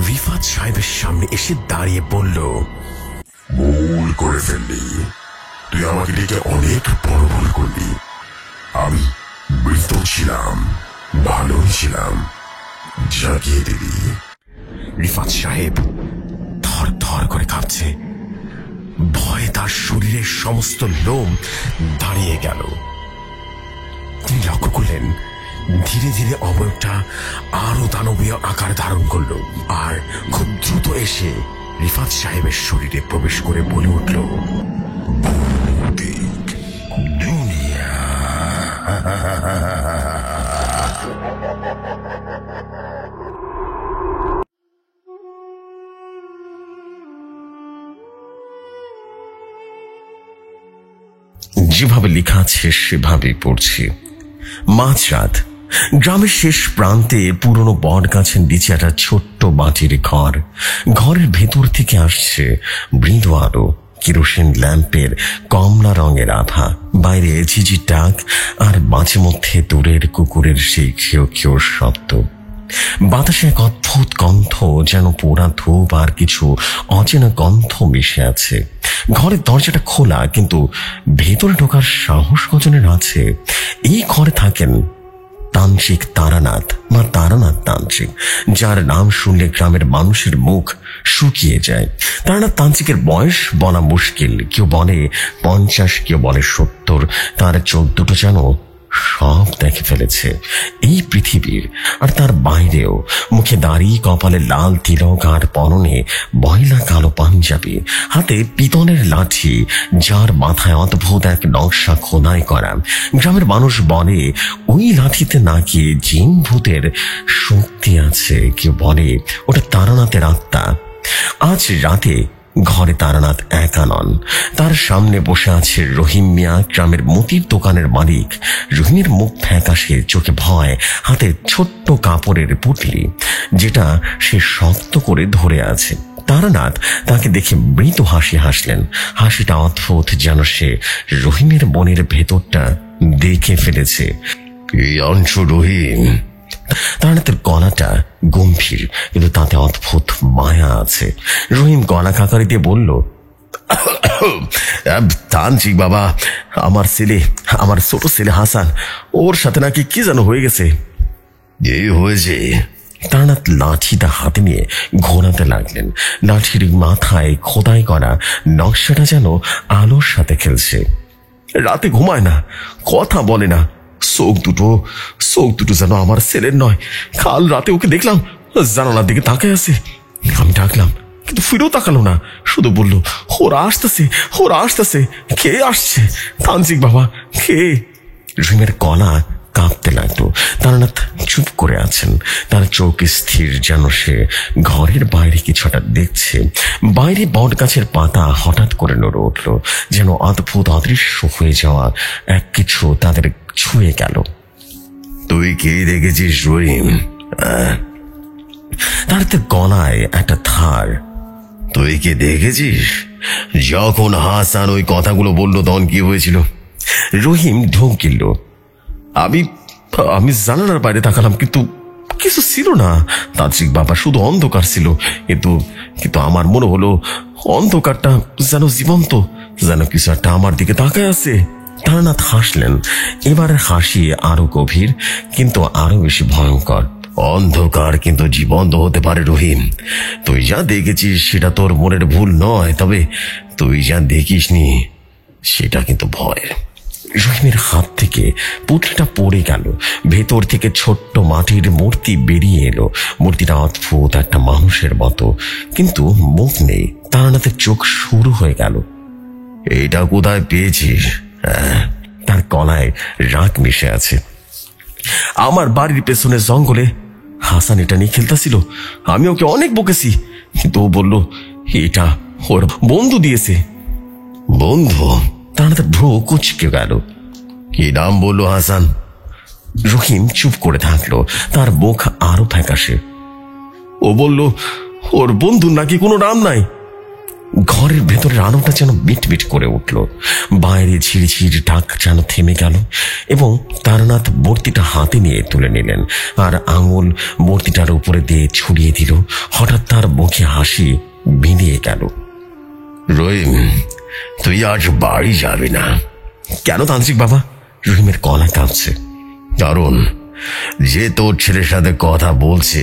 রিফাত সাহেবের সামনে এসে দাঁড়িয়ে বলল, ভুল করে ফেললি, তুই আমাকে ডেকে অনেক বড় ভুল করলি। আমি মৃত ছিলাম, ভালোই ছিলাম, জাগিয়ে দিবি। রিফাত সাহেব থর থর করে কাঁপছে, ভয়ে তার শরীরের সমস্ত লোম দাঁড়িয়ে গেল। তিনি লক্ষ্য করলেন ধীরে ধীরে অবয়বটা আরো দানবীয় আকার ধারণ করল, আর খুব দ্রুত এসে রিফাত সাহেবের শরীরে প্রবেশ করে বলে উঠল, দুনিয়া। যেভাবে লেখা আছে সেভাবে পড়ছি। মাঝরাত, গ্রামের শেষ প্রান্তে পুরনো বট গাছের নিচে একটা ছোট্ট মাটির ঘর। ঘরের ভেতর থেকে আসছে মৃদু আলো, কেরোসিন ল্যাম্পের কমলা রঙের আভা। বাইরে ঝিঝির ডাক আর মাঝে মধ্যে দূরের কুকুরের সেই খেও খেও শব্দ। বাতাসে এক অদ্ভুত গন্ধ, যেন পোড়া ধূপ আর কিছু অচেনা গন্ধ মিশে আছে। ঘরের দরজাটা খোলা, কিন্তু ভেতরে ঢোকার সাহস কজনের আছে। এই ঘরে থাকেন তান্ত্রিক তারানাথ বা তারানাথ তান্ত্রিক, যার নাম শুনলে গ্রামের মানুষের মুখ শুকিয়ে যায়। তারানাথ তান্ত্রিকের বয়স বলা মুশকিল, কেউ বলে 50, কেউ বলে 70। তার চোখ দুটো যেন সব দেখে ফেলেছে এই পৃথিবীর আর তার বাইরেও। মুখে দাড়ি, কপালে লাল তিলক আর পরনে ময়লা কালো পাঞ্জাবি, হাতে পিতলের লাঠি, যার মাথায় অদ্ভুত এক নকশা খোদাই করা। গ্রামের মানুষ বলে ওই লাঠিতে নাকি জিন ভূতের শক্তি আছে, কেউ বলে ওটা তারানাথের আত্মা। আজ রাতে ঘরে তারানাথ একা নন, তার সামনে বসে আছে রহিম মিয়া, গ্রামের মুদির দোকানের মালিক। রহিমের মুখ ফ্যাকাশে, চোখে ভয়, হাতে ছোট্ট কাপড়ের পুটলি, যেটা সে শক্ত করে ধরে আছে। তারানাথ তাকে দেখে মৃদু হাসি হাসলেন। হাসিটা অদ্ভুত, যেন সে রহিমের মনের ভেতরটা দেখে ফেলেছে। এই অংশ রহিম। তারানাথের গলাটা গম্ভীর, কিন্তু তাতে অদ্ভুত মায়া আছে। রহিম গলা কাকারি দিয়ে বলল, তান্ত্রিক বাবা, আমার ছোট ছেলে হাসান, ওর সাথে নাকি কি যেন হয়ে গেছে। এই হয়েছে। তারানাথ লাঠিটা হাতে নিয়ে ঘোরাতে লাগলেন। লাঠির মাথায় খোদাই করা নকশাটা যেন আলোর সাথে খেলছে। রাতে ঘুমায় না, কথা বলে না, চোখ দুটো যেন আমার ছেলের নয়। কাল রাতে ওকে দেখলাম জানালার দিকে তাকায় আছে। আমি ডাকলাম, কিন্তু ফিরেও তাকালো না, শুধু বলল, ওরা আসতেছে। কে আসছে? তান্ত্রিক বাবা, কে? রহিমের গলা কাঁপতে লাগলো। তারানাথ চুপ করে আছেন, তার চোখ স্থির, যেন সে ঘরের বাইরে কিছুটা দেখছে। বাইরে বট গাছের পাতা হঠাৎ করে নড়ে উঠল, যেন অদ্ভুত অদৃশ্য হয়ে যাওয়া এক কিছু তাদের ছুঁয়ে গেল। তুই কে দেখেছিস রহিম? তার গলায় একটা ধার। তুই কে দেখেছিস? যখন হাসান ওই কথাগুলো বললো তখন কি হয়েছিল? রহিম ঢোক গিলল। আমি জানালার বাইরে তাকালাম, কিন্তু কিছু ছিল না তান্ত্রিক বাবা, শুধু অন্ধকার ছিল। কিন্তু আমার মনে হলো অন্ধকারটা যেন জীবন্ত, যেন কিছু একটা আমার দিকে তাকায় আছে। তারানাথ হাসলেন। এবার হাসি আরো গভীর, কিন্তু আরো বেশি ভয়ঙ্কর। অন্ধকার কিন্তু জীবন্ত হতে পারে রহিম। তুই যা দেখেছিস সেটা তোর মনের ভুল নয়, তবে তুই যা দেখিসনি সেটা কিন্তু ভয়। রহিমের হাত থেকে পুটলিটা পড়ে গেল। ভেতর থেকে ছোট্ট মাটির মূর্তি বেরিয়ে এলো। মূর্তিটা অদ্ভুত, একটা মানুষের মতো, কিন্তু মুখ নেই। তারানাথের চোখ শুরু হয়ে গেল। এইটা কোথায় পেয়েছিস? তার গলায় রাগ মিশে আছে। আমার বাড়ির পেছনে জঙ্গলে হাসান এটা নিয়ে খেলতেছিল। আমি ওকে অনেক বকেছি, কিন্তু ও বলল এটা ওর বন্ধু দিয়েছে। বন্ধু? তার ভ্রু কুচকে গেল। কি নাম বললো হাসান? রহিম চুপ করে থাকলো, তার মুখ আরো ফ্যাকাশে। ও বলল ওর বন্ধুর নাকি কোনো নাম নাই। ঘরের ভেতরের আলোটা যেন মিটমিট করে উঠল। বাইরে ঝিরঝির ডাক যেন থেমে গেল এবং তারানাথ মূর্তিটা হাতে নিয়ে তুলে নিলেন আর আঙুল মূর্তিটার উপরে দিয়ে ছড়িয়ে দিল। হঠাৎ তার মুখে হাসি মিলিয়ে গেল। রহিম, তুই আজ বাড়ি যাবি না। কেন তান্ত্রিক বাবা? রহিমের গলা কাঁপছে। কারণ যে তোর ছেলের সাথে কথা বলছে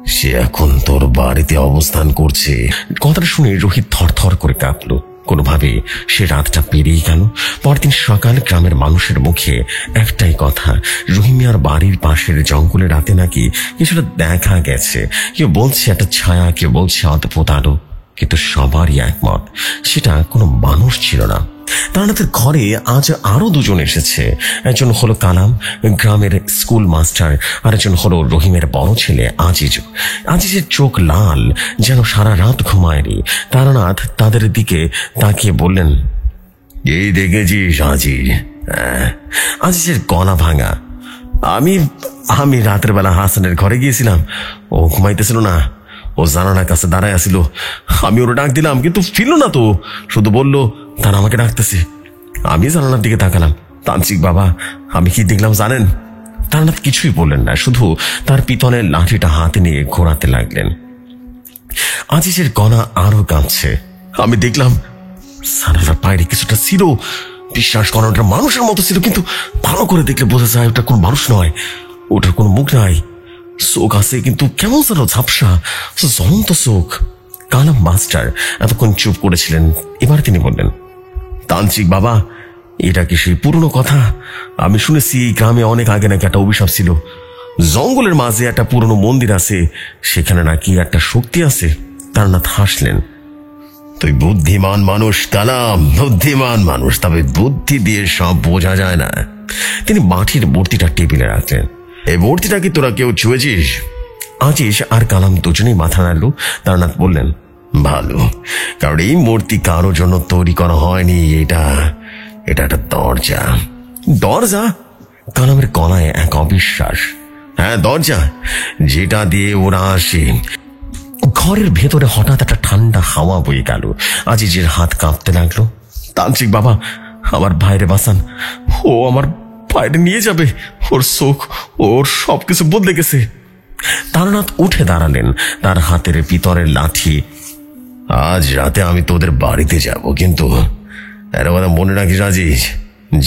সে এখন তোর বাড়িতে অবস্থান করছে। কথাটা শুনে রোহিত থরথর করে কাঁপল। কোনোভাবে সে রাতটা পেরিয়ে গেল। পরদিন সকাল গ্রামের মানুষের মুখে একটাই কথা, রহিমিয়ার বাড়ির পাশের জঙ্গলে রাতে নাকি কিছুটা দেখা গেছে। কেউ বলছে একটা ছায়া, কেউ বলছে অদ্ভুত আলো, কিন্তু সবারই একমত সেটা কোনো মানুষ ছিল না। তারানাথের ঘরে আজ আরো দুজন এসেছে। একজন হলো কালাম, গ্রামের স্কুল মাস্টার, আর একজন হলো রহিমের বড় ছেলে আজিজ। আজিজের চোখ লাল, যেন সারা রাত ঘুমায়নি। তারানাথ তাদের দিকে তাকিয়ে বললেন, এই দেখেছিস আজিজ? আজিজের গলা ভাঙা। আমি রাতের বেলা হাসানের ঘরে গিয়েছিলাম। ও ঘুমাইতেছিল না, ও জানালার কাছে দাঁড়ায় আসিল। আমি ওর ডাক দিলাম কিন্তু ফিরল না তো, শুধু বলল তারা আমাকে ডাকতেছে। আমি জানালার দিকে তাকালাম। তান্ত্রিক বাবা, আমি কি দেখলাম জানেন? তারানাথ কিছুই বললেন না, শুধু তার পিতলের লাঠিটা হাতে নিয়ে ঘোরাতে লাগলেন। আজিজের গলা আরো কাঁপছে। আমি দেখলাম জানালার বাইরে কিছুটা ছিল। বিশ্বাস করার ওটা মানুষের মতো ছিল, কিন্তু ভালো করে দেখলে বোঝা যায় ওটা কোনো মানুষ নয়। ওটার কোনো মুখ নাই, চোখ আছে কিন্তু কেমন যেন ঝাপসা, জ্বলন্ত চোখ। কালাম মাস্টার এতক্ষণ চুপ করেছিলেন, এবার তিনি বললেন, তান্ত্রিক বাবা, এটা কি সেই পুরনো কথা? আমি শুনেছি এই গ্রামে অনেক আগে নাকি একটা অভিশাপ ছিল। জঙ্গলের মাঝে একটা পুরনো মন্দির আছে, সেখানে নাকি একটা শক্তি আছে। তারানাথ হাসলেন। তুই বুদ্ধিমান মানুষ কালাম, বুদ্ধিমান মানুষ, তবে বুদ্ধি দিয়ে সব বোঝা যায় না। তিনি মাটির মূর্তিটা টেবিলে রাখলেন। এই মূর্তিটা কি তোরা কেউ ছুঁয়েছিস? আজিজ আর কালাম দুজনেই মাথা নাড়ল। তারানাথ বললেন, ভালো, কারণ এই মূর্তি কারোর জন্য তৈরি করা হয়নি। এটা একটা দরজা। দরজা? কালামের গলায় এক অবিশ্বাস। হ্যাঁ, দরজা, যেটা দিয়ে ওরা আসে। ঘরের ভেতরে হঠাৎ একটা ঠান্ডা হাওয়া বয়ে গেল। আজিজের হাত কাঁপতে লাগলো। তান্ত্রিক বাবা, আমার ভাইরে বাঁচান, ও আমার ভাইরে নিয়ে যাবে। ওর চোখ, ওর সবকিছু বদলে গেছে। তারানাথ উঠে দাঁড়ালেন, তার হাতের পিতলের লাঠি। আজ রাতে আমি তোদের বাড়িতে যাব, কিন্তু একটা কথা মনে রাখিস আজিজ,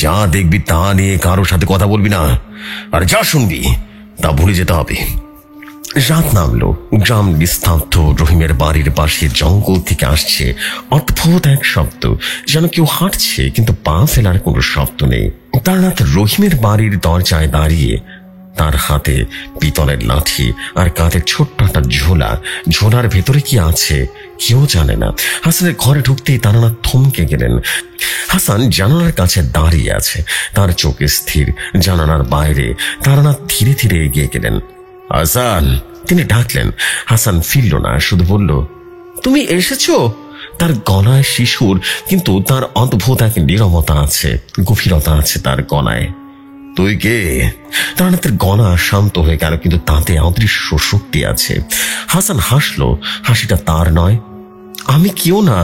যা দেখবি তা নিয়ে কারোর সাথে কথা বলবি না, আর যা শুনবি তা ভুলে যেতে হবে। রাত নামলো। গ্রাম নিস্তব্ধ। রহিমের বাড়ির পাশে জঙ্গল থেকে আসছে অদ্ভুত এক শব্দ, যেন কেউ হাঁটছে কিন্তু পা ফেলার কোনো শব্দ নেই। তারানাথ রহিমের বাড়ির দরজায় দাঁড়িয়ে, তার হাতে পিতলের লাঠি আর কাঁধে ছোট্ট একটা ঝোলা। ঝোলার ভেতরে কি আছে কেউ জানে না। হাসানের ঘরে ঢুকতেই তারানাথ থমকে গেলেন। হাসান জানালার কাছে দাঁড়িয়ে আছে, তার চোখে স্থির। জানালার বাইরে তারানাথ ধীরে ধীরে এগিয়ে গেলেন। হাসান, তিনি ডাকলেন। হাসান ফিরল না, শুধু বলল, তুমি এসেছো? তার গলায় শিশুর, কিন্তু তার অদ্ভুত এক নীরবতা আছে, গভীরতা আছে তার গলায়। তুই কে? তারানাথের গলা শান্ত হয়ে গেল, কিন্তু তাতে অদৃশ্য শক্তি আছে। হাসান হাসলো, হাসিটা তার নয়। আমি কেউ না।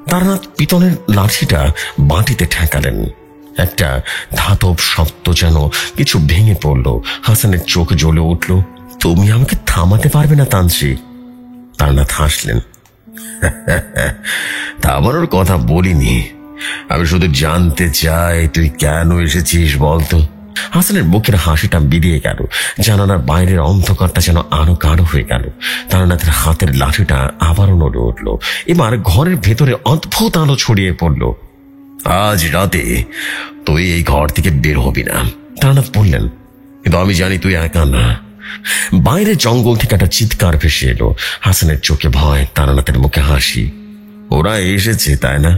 তারানাথ পিতলের লাঠিটা মাটিতে ঠেকালেন। একটা ধাতব শব্দ, যেন কিছু ভেঙে পড়ল। হাসানের চোখ জ্বলে উঠল। তুমি আমাকে থামাতে পারবে না তান্ত্রিক। তারানাথ হাসলেন। থামানোর কথা বলিনি, আমি শুধু জানতে চাই তুই কেন এসেছিস বলতো। হাসানের মুখের হাসিটা বেরিয়ে গেল। জানালার বাইরের অন্ধকারটা যেন আরো গাঢ় হয়ে গেল। তারানাথের হাতের লাঠিটা আবারও নড়ে উঠল। এবার ঘরের ভেতরে অদ্ভুত আলো ছড়িয়ে পড়ল। আজ রাতে তুই এই ঘর থেকে বের হবি না, তারানাথ বললেন, কিন্তু আমি জানি তুই একা না। বাইরে জঙ্গল থেকে একটা চিৎকার ভেসে এলো। হাসানের চোখে ভয়, তারানাথের মুখে হাসি। ওরা এসেছে, তাই না?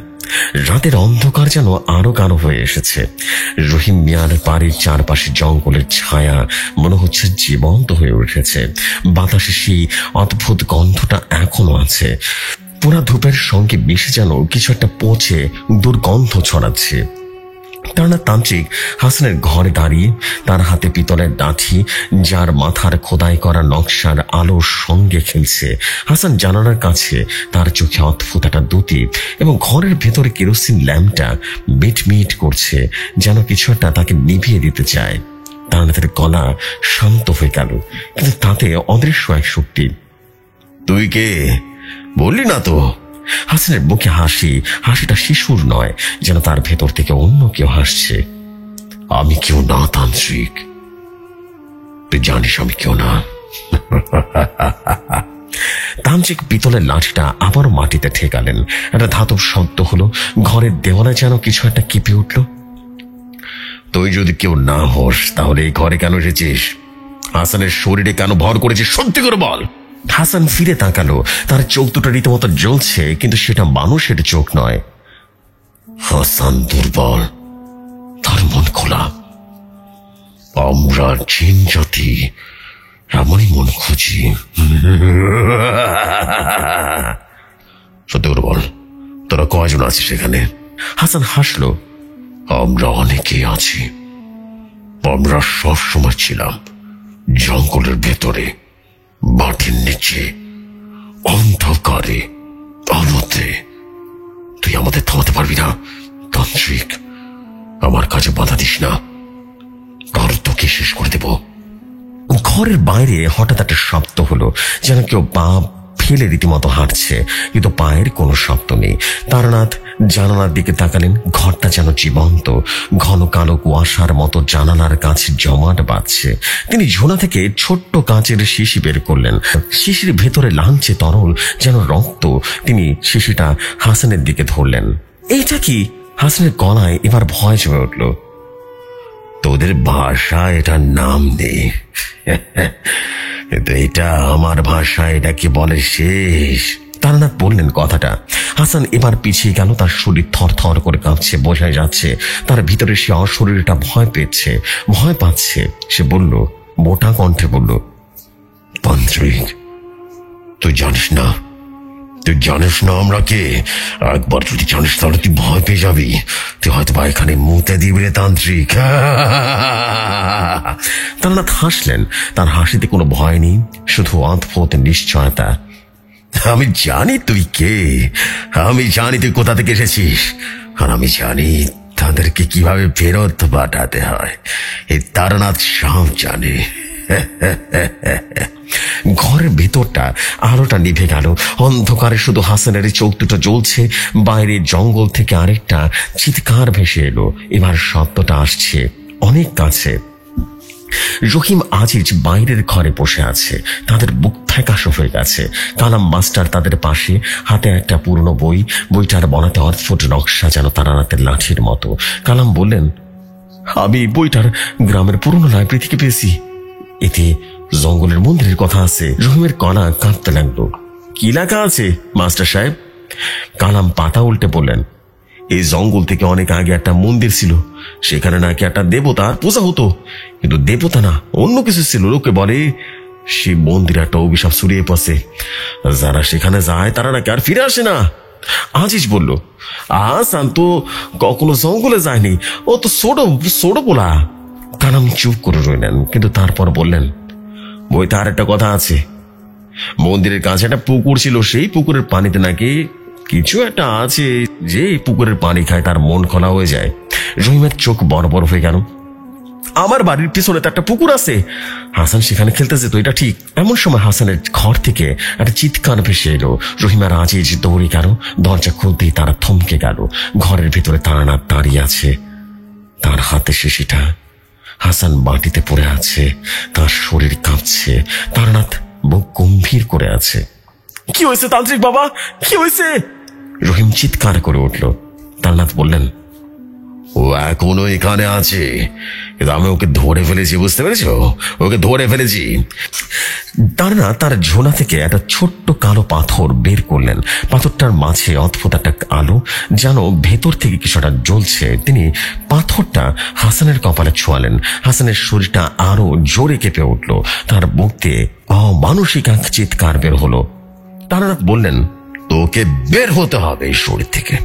রাতের অন্ধকার যেন আরো গাঢ় হয়ে এসেছে। রহিম মিয়ার বাড়ির চারপাশে জঙ্গলের ছায়া মনে হচ্ছে জীবন্ত হয়ে উঠেছে। বাতাসে সেই অদ্ভুত গন্ধটা এখনো আছে। পুরা ধূপের সঙ্গে মিশে যেন কিছু একটা পচে দুর্গন্ধ ছড়াচ্ছে। তারানাথ তান্ত্রিক হাসানের ঘরে দাঁড়িয়ে, তার হাতে পিতলের লাঠি, যার মাথার খোদাই করা নকশার আলোর সঙ্গে খেলছে। হাসান জানালার কাছে, তার চোখে অদ্ভুত একটা দ্যুতি, এবং ঘরের ভেতরে কেরোসিন ল্যাম্পটা মিটমিট করছে, যেন কিছু একটা তাকে নিভিয়ে দিতে চায়। তারানাথের গলা শান্ত হয়ে গেল, কিন্তু তাতে অদৃশ্য এক শক্তি। তুই কে? বললি না তো? হাসানের মুখে হাসিটা শিশুর নয়, যেন তার ভেতর থেকে অন্য কেউ হাসছে। আমি কেউ না তান্ত্রিক, তুই জানিস আমি কেউ না। তান্ত্রিক পিতলের লাঠিটা আবার মাটিতে ঠেকালেন। একটা ধাতব শব্দ হলো, ঘরের দেওয়ালে যেন কিছু একটা কেঁপে উঠল। তুই যদি কেউ না হোস, তাহলে এই ঘরে কেন এসেছিস? হাসানের শরীরে কেন ভর করেছিস? সত্যি করে বল। হাসান ফিরে তাকালো, তার চোখ দুটো রীতিমতো জ্বলছে, কিন্তু সেটা মানুষের চোখ নয়। হাসান দুর্বল, তার মন খোলা। আমরা জিন জাতি এমনই মন খুঁজি। সত্যি করে বল, তোরা কয়জন আছিস সেখানে? হাসান হাসলো। আমরা অনেকেই আছি। আমরা সবসময় ছিলাম জঙ্গলের ভেতরে, মাটির নিচে, অন্ধকারে, আলোতে। তুই আমাদের থামাতে পারবি না তান্ত্রিক। আমার কাছে বাধা দিস না, আর তোকে শেষ করে দেব। ঘরের বাইরে হঠাৎ একটা শব্দ হলো, যেন কেউ পা ফেলে রীতিমতো হাঁটছে, কিন্তু পায়ের কোনো শব্দ নেই। তারানাথ জানালার দিকে তাকালেন। ঘরটা যেন জীবন্ত, ঘন কালো কুয়াশার মতো জানালার কাছে জমাট বাঁধছে। তিনি ঝোলা থেকে ছোট্ট কাঁচের শিশি বের করলেন। শিশির ভেতরে লাংচে তরল, যেন রক্ত। তিনি শিশিটা হাসানের দিকে ধরলেন। এইটা কি? হাসানের গলায় এবার ভয় জমে উঠল। তোদের ভাষা এটার নাম নেই, কিন্তু এটা আমার ভাষা, এটাকে বলে শেষ। তারানাথ বললেন কথাটা। হাসান এবার পিছিয়ে গেল, তার শরীর থর থর করে কাঁপছে, বোঝাই যাচ্ছে তার ভিতরে সে অশরীরটা ভয় পাচ্ছে। সে বলল, মোটা কণ্ঠে বলল, তান্ত্রিক, তুই জানিস না আমরা কে? একবার যদি জানিস তাহলে তুই ভয় পেয়ে যাবি। তুই হয়তো বা এখানে মুতে দিবি রে তান্ত্রিক। তারানাথ হাসলেন। তার হাসিতে কোনো ভয় নেই, শুধু অদ্ভুত নিশ্চয়তা। আমি জানি তুই কে, আমি জানি তুই কোথা থেকে এসেছিস, আর আমি জানি তাদেরকে কিভাবে ফেরত পাঠাতে হয়। এই তারানাথ সব জানে। ঘরের ভেতরটা আলোটা নিভে গেল। অন্ধকারে শুধু হাসানের চোখ দুটো জ্বলছে। বাইরে জঙ্গল থেকে আরেকটা চিৎকার ভেসে এলো। এবার শব্দটা আসছে অনেক কাছে। রহিম আজিজ বাইরের ঘরে বসে আছে, তাদের বুক ফ্যাকাশো হয়ে গেছে। কালাম মাস্টার তাদের পাশে, হাতে একটা পুরনো বইটার বনাতে অদ্ভুত নকশা, যেন তারানাথের লাঠির মতো। কালাম বললেন, আমি বইটার গ্রামের পুরনো লাইব্রেরি থেকে পেয়েছি, এতে জঙ্গলের মন্দিরের কথা আছে। রহিমের কণা কাঁপতে লাগলো। কি লেখা আছে মাস্টার সাহেব? কালাম পাতা উল্টে বললেন, এই জঙ্গল থেকে অনেক আগে একটা মন্দির ছিল, সেখানে নাকি একটা দেবতা পূজা হতো, কিন্তু দেবতা না, অন্য কিছু ছিল। লোকে বলে সেই মন্দির একটা অভিশাপ ছড়িয়ে পড়ে, যারা সেখানে যায় তারা নাকি আর ফিরে আসে না। আজিজ বলল, আসান তো কখনো জঙ্গলে যায়নি, ও তো ছোট পোলা। কালাম চুপ করে রইলেন, কিন্তু তারপর বললেন, বইতে আর একটা কথা আছে। মন্দিরের কাছে একটা পুকুর ছিল, সেই পুকুরের পানিতে নাকি কিছু একটা আছে, যে পুকুরের পানি খায় তার মন খোলা হয়ে যায়। রহিমের চোখ বড় বড় হয়ে গেল। আমার বাড়ির পিছনে তো একটা পুকুর আছে, হাসান সেখানে খেলতে যেত, এটা ঠিক। এমন সময় হাসানের ঘর থেকে একটা চিৎকার ভেসে এলো। রহিম আর আজিজ দৌড়ে গেল। দরজা খুলতেই তারা থমকে গেল। ঘরের ভিতরে তারানাথ দাঁড়িয়ে আছে, তার হাতে শিশিটা। হাসান মাটিতে পড়ে আছে, তার শরীর কাঁপছে। তারানাথ মুখ গম্ভীর করে আছে। কি হয়েছে তান্ত্রিক বাবা, কি হয়েছে? রহিম চিৎকার করে উঠল। তারানাথ বললেন, ও এখনো এখানে আছে, কিন্তু আমি ওকে ধরে ফেলেছি, বুঝতে পেরেছ? ওকে ধরে ফেলেছি। তারানাথ তার ঝোলা থেকে একটা ছোট্ট কালো পাথর বের করলেন। পাথরটার মাঝে অদ্ভুত একটা আলো, যেন ভেতর থেকে কিছুটা জ্বলছে। তিনি পাথরটা হাসানের কপালে ছোঁয়ালেন। হাসানের শরীরটা আরো জোরে কেঁপে উঠল। তার মুখ দিয়ে অমানসিক এক চিৎকার বের হলো। তারানাথ বললেন, তোকে বের হতে হবে এই শরীর থেকে,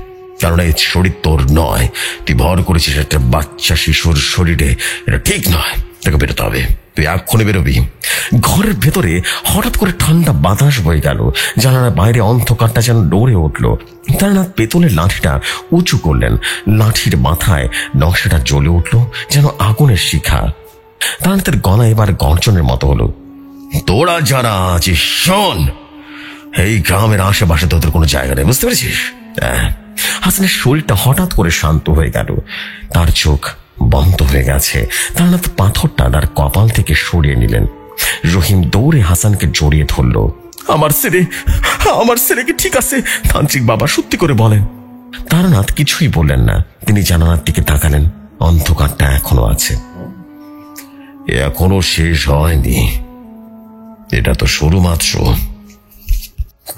কারণ এই শরীর তোর নয়, তুই ভর করেছিস একটা বাচ্চা শিশুর শরীরে, এটা ঠিক নয়, তোকে বেরোতে হবে, তুই এক্ষুনি বেরোবি। ঘরের ভেতরে হঠাৎ করে ঠান্ডা বাতাস বয়ে গেল, জানালার বাইরে অন্ধকারটা যেন ডরে উঠল। তারানাথ পেতলের লাঠিটা উঁচু করলেন, লাঠির মাথায় নকশাটা জ্বলে উঠল যেন আগুনের শিখা। তারানাথের গলা এবার গর্জনের মতো হলো, তোরা যারা আছিস শোন, এই গ্রামের আশেপাশে তোদের কোনো জায়গা নেই, বুঝতে পেরেছিস? হাসানের শরীরটা হঠাৎ করে শান্ত হয়ে গেল, তার চোখ বন্ধ হয়ে গেছে। তারানাথ পাথরটা তার কপাল থেকে সরিয়ে নিলেন। রহিম দৌড়ে হাসানকে জড়িয়ে ধরল। আমার ছেলে কি ঠিক আছে? তান্ত্রিক বাবা সত্যি করে বলেন। তারানাথ কিছুই বললেন না, তিনি জানালার দিকে তাকালেন। অন্ধকারটা এখনো আছে, এখনো শেষ হয়নি, এটা তো শুরু মাত্র।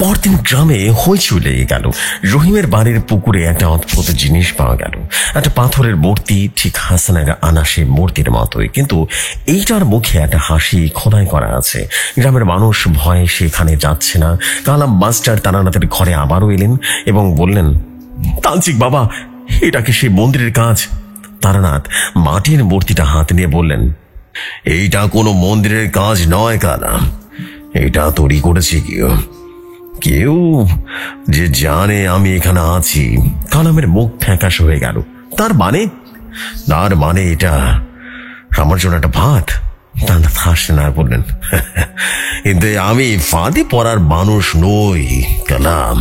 পরদিন গ্রামে হইচই লেগে গেল। রহিমের বাড়ির পুকুরে একটা অদ্ভুত জিনিস পাওয়া গেল, একটা পাথরের মূর্তি, ঠিক হাসানের আনা সেই মূর্তির মতোই, কিন্তু এইটার মুখে একটা হাসি খোদাই করা আছে। গ্রামের মানুষ ভয়ে সেখানে যাচ্ছে না। কালাম মাস্টার তারানাথের ঘরে আবারও এলেন এবং বললেন, তান্ত্রিক বাবা, এটা কি সেই মন্দিরের কাজ? তারানাথ মাটির মূর্তিটা হাতে নিয়ে বললেন, এইটা কোনো মন্দিরের কাজ নয় কালাম, এটা তৈরি করেছে কেউ যে জানে আমি এখানে আছি। কালামের মুখ ফ্যাকাশে হয়ে গেল। তার মানে এটা আমার জন্য একটা ফাঁদ? তারা হাসলেন আর বললেন, কিন্তু আমি ফাঁদে পড়ার মানুষ নই কালাম।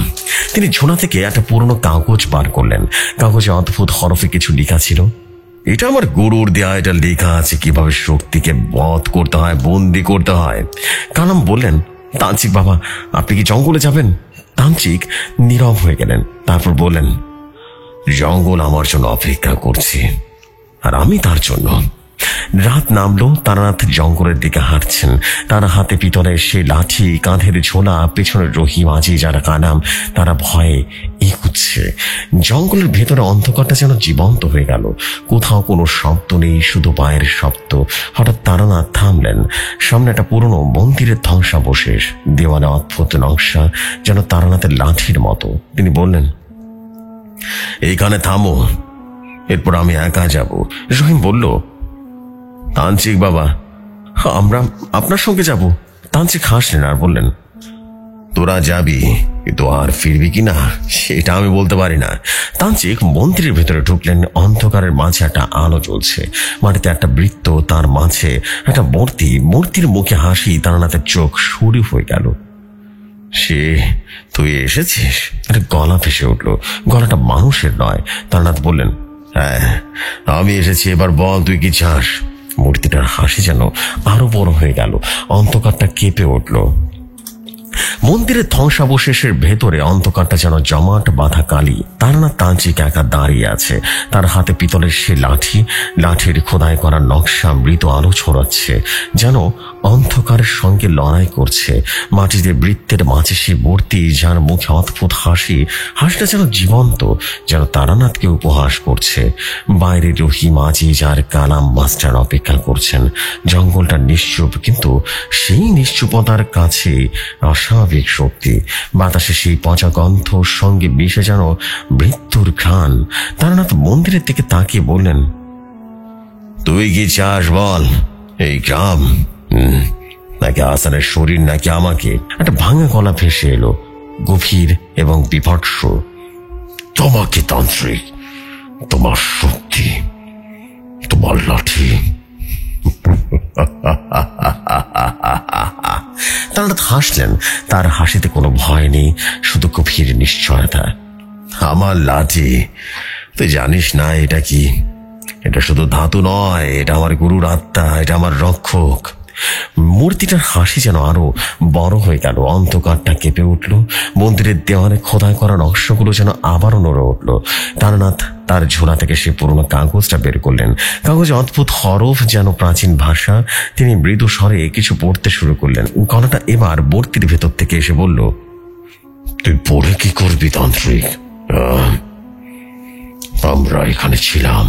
তিনি ঝোলা থেকে একটা পুরনো কাগজ বার করলেন। কাগজে অদ্ভুত হরফে কিছু লেখা ছিল। এটা আমার গুরুর দেয়া, এটা লেখা আছে কিভাবে শক্তিকে বধ করতে হয়, বন্দি করতে হয়। কালাম বললেন, তান্ত্রিক বাবা, আপনি কি জঙ্গলে যাবেন? তান্ত্রিক নীরব হয়ে গেলেন, তারপর বললেন, জঙ্গল আমার জন্য অপেক্ষা করছে, আর আমি তার জন্য। রাত নামলো, তারানাথ জঙ্গলের দিকে হাঁটছেন। তার হাতে পিতলের সে লাঠি, কাঁধের ঝোলা, পেছনে রহিম, আজি যারা কালাম, তারা ভয়ে এগুচ্ছে। জঙ্গলের ভেতরে অন্ধকারটা যেন জীবন্ত হয়ে গেল। কোথাও কোনো শব্দ নেই, শুধু পায়ের শব্দ। হঠাৎ তারানাথ থামলেন। সামনে একটা পুরনো মন্দিরের ধ্বংসাবশেষ, দেওয়ালে অদ্ভুত নকশা, যেন তারানাথের লাঠির মতো। তিনি বললেন, এইখানে থামো, এরপর আমি একা যাব। রহিম বলল, তান্ত্রিক বাবা, আমরা আপনার সঙ্গে যাব। তান্ত্রিক হাসলেন আর বললেন, তোরা যাবি, কিন্তু আর ফিরবি কিনা সেটা আমি বলতে পারি না। তান্ত্রিক মন্দিরের ভেতরে ঢুকলেন। অন্ধকারের মাঝে একটা আলো জ্বলছে, মাটিতে একটা বৃত্ত, তার মাঝে একটা মূর্তি, মূর্তির মুখে হাসি। তারানাথের চোখ শুরু হয়ে গেল। সে তুই এসেছিস? একটা গলা ভেসে উঠল, গলাটা মানুষের নয়। তারানাথ বললেন, হ্যাঁ আমি এসেছি, এবার বল তুই কি চাস? মূর্তিটার হাসি যেন আরো বড় হয়ে গেল, অন্ধকারটা কেঁপে উঠল। মন্দিরের ধ্বংসাবশেষের ভেতরে অন্ধকারটা যেন জমাট বাঁধা কালি। তারানাথ তান্ত্রিক একা দাঁড়িয়ে আছে, তার হাতে পিতলের সে লাঠি, লাঠির খোদাই করা নকশা মৃত আলো ছড়াচ্ছে, যেন অন্ধকারের সঙ্গে লড়াই করছে। মাটিতে বৃত্তের মাঝে সে মূর্তি, যার মুখে অদ্ভুত হাসি, হাসিটা যেন জীবন্ত, যেন তারানাথকে উপহাস করছে। বাইরে রহিম, আজি যার কালাম মাস্টার অপেক্ষা করছেন। জঙ্গলটা নিশ্চুপ, কিন্তু সেই নিশ্চুপতার কাছে অস্বাভাবিক শক্তি। বাতাসে সেই পচা গন্ধ সঙ্গে মিশে যেন মৃত্যুর ঘ্রাণ। তারানাথ মন্দিরের দিকে তাকিয়ে বললেন, তুই কি চাস বল? এই গ্রাম নাকি হাসানের শরীর, নাকি আমাকে? একটা ভাঙা গলা ভেসে এলো, গভীর এবং বিভৎস। তোমাকে তান্ত্রিক, তোমার শক্তি, তোমার লাঠি। তারানাথ হাসলেন, তার হাসিতে কোনো ভয় নেই, শুধু গভীর নিশ্চয়তা। আমার লাঠি? তুই জানিস না এটা কি? এটা শুধু ধাতু নয়, এটা আমার গুরুর আত্মা, এটা আমার রক্ষক। মূর্তিটার হাসি যেন আরো বড় হয়ে গেল, অন্ধকারটা কেঁপে উঠল। মন্দিরের দেওয়ালে খোদাই করা নকশাগুলো যেন আবারও নড়ে উঠল। তারানাথ তার ঝোলা থেকে সে পুরোনো কাগজটা বের করলেন। কাগজে অদ্ভুত হরফ, যেন প্রাচীন ভাষা। তিনি মৃদু স্বরে কিছু পড়তে শুরু করলেন। গলাটা এবার মূর্তির ভেতর থেকে এসে বলল, তুই পড়ে কি করবি তান্ত্রিক? আমরা এখানে ছিলাম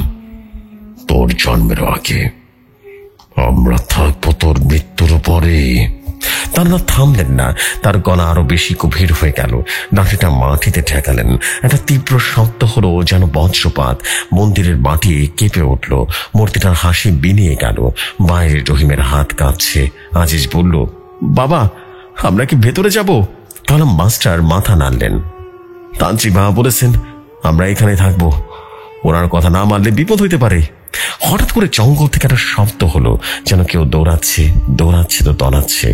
তোর জন্মের আগে, আমরা থাকবো তোর মৃত্যুর পরে। তারা থামলেন না, তার গলা আরো বেশি গভীর হয়ে গেল। লাঠিটা মাটিতে ঠেকালেন। একটা তীব্র শব্দ হলো, যেন বজ্রপাত। মন্দিরের মাটি কেঁপে উঠল। মূর্তিটার হাসি বিনিয়ে গেল। বাইরে রহিমের হাত কাঁপছে। আজিজ বলল, বাবা, আমরা কি ভেতরে যাব? কালাম মাস্টার মাথা নাড়লেন। তান্ত্রিক বাবা বলেছেন আমরা এখানে থাকবো, ওনার কথা না মানলে বিপদ হইতে পারে। হঠাৎ করে জঙ্গল থেকে একটা শব্দ হলো, যেন কেউ দৌড়াচ্ছে, দৌড়াচ্ছে তো দৌড়াচ্ছে।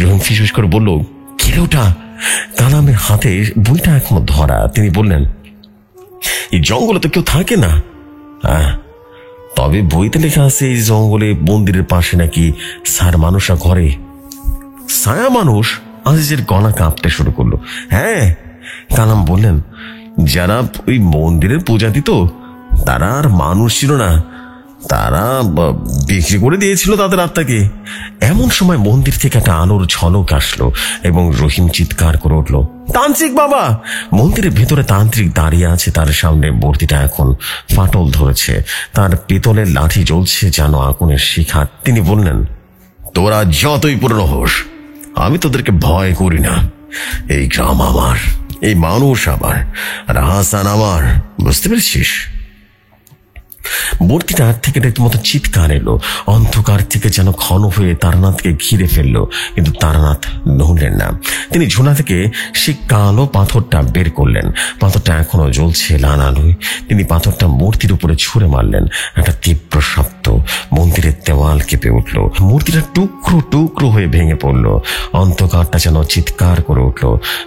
রহিম ফিসফিস করে বলল, কে ওটা? কালামের হাতে বইটা এখনো ধরা। তিনি বললেন, এই জঙ্গলে তো কেউ থাকে না। তবে বইতে লেখা আছে এই জঙ্গলে মন্দিরের পাশে নাকি সার মানুষরা ঘরে। ছায়া মানুষ? আজিজের গলা কাঁপতে শুরু করলো। হ্যাঁ, কালাম বললেন, যারা ওই মন্দিরের পূজা দিত তারা আর মানুষ ছিল না, তারা বিক্রি করে দিয়েছিল তাদের আত্মাকে। এমন সময় মন্দির থেকে একটা আলোর ঝলক আসলো এবং রহিম চিৎকার করে উঠল, তান্ত্রিক বাবা! মন্দিরের ভেতরে তান্ত্রিক দাঁড়িয়ে আছে। তার সামনে মূর্তিটা এখন ফাটল ধরেছে, তার পিতলের লাঠি জ্বলছে যেন আগুনের শিখা। তিনি বললেন, তোরা যতই পুরনো হোস, আমি তোদেরকে ভয় করি না। এই গ্রাম আমার, এই মানুষ আমার, আর হাসান আমার, বুঝতে পেরেছিস? মূর্তিটার থেকে রীতিমতো চিৎকার এলো। অন্ধকার থেকে যেন ঘন হয়ে তারানাথকে ঘিরে ফেললো, কিন্তু তারানাথ নড়লেন না। তিনি ঝোলা থেকে সে কালো পাথরটা বের করলেন। পাথরটা এখনো জ্বলছে লাল আলোয়। তিনি পাথরটা মূর্তির উপরে ছুঁড়ে মারলেন। একটা তীব্র শব্দ, মন্দিরের দেওয়াল কেঁপে উঠল। মূর্তিটা টুকরো টুকরো হয়ে ভেঙে পড়ল। অন্ধকারটা যেন চিৎকার করে উঠল,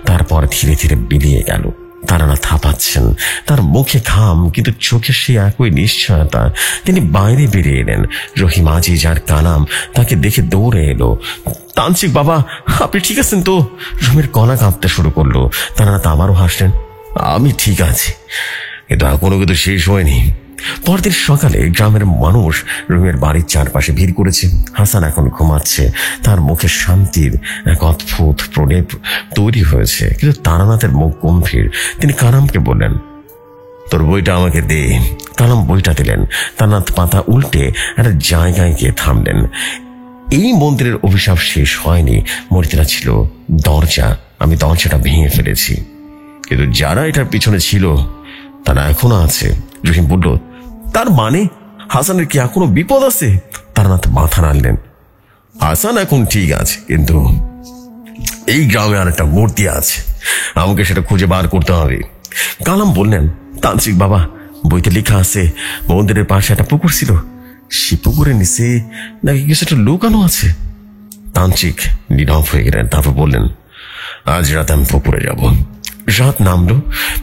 তারপর ধীরে ধীরে বিলিয়ে গেল। তারানাথ হাঁপাচ্ছেন, তার মুখে ঘাম, কিন্তু চোখে সে একই নিশ্চয়তা। তিনি বাইরে বেরিয়ে এলেন। রহিম, আজিজ আর কালাম তাকে দেখে দৌড়ে এলো। তান্ত্রিক বাবা, আপনি ঠিক আছেন তো? রহিমের গলা কাঁপতে শুরু করলো। তারানাথ আবারও হাসলেন, আমি ঠিক আছি, কিন্তু এখনো কিন্তু শেষ হয়নি। পরদিন সকালে গ্রামের মানুষ রহিমের বাড়ির চারপাশে ভিড় করেছে। হাসান এখন ঘুমাচ্ছে। তার মুখে শান্তির এক অদ্ভুত প্রলেপ তৈরি হয়েছে, কিন্তু তারানাথের মুখ গম্ভীর। তিনি কালামকে বললেন, তোর বইটা আমাকে দে। কালাম বইটা দিলেন। তারানাথ পাতা উল্টে একটা জায়গায় গিয়ে থামলেন। এই মন্দিরের অভিশাপ শেষ হয়নি। মূর্তিটা ছিল দরজা। আমি দরজাটা ভেঙে ফেলেছি, কিন্তু যারা এটার পিছনে ছিল তারা এখনো আছে। রহিম বলল, তার মানে হাসানের কি এখনো বিপদ আছে? তারানাথ মাথা নাড়লেন। হাসান এখন ঠিক আছে, কিন্তু এই গ্রামে আর একটা মূর্তি আছে, আমাকে সেটা খুঁজে বার করতে হবে। কালাম বললেন, তান্ত্রিক বাবা, বইতে লেখা আছে মন্দিরের পাশে একটা পুকুর ছিল, সে পুকুরের নিচে নাকি কিছু একটা লুকানো আছে। তান্ত্রিক নীরব হয়ে গেলেন। তারপর বললেন, আজ রাতে আমি পুকুরে যাব। রাত নামলো।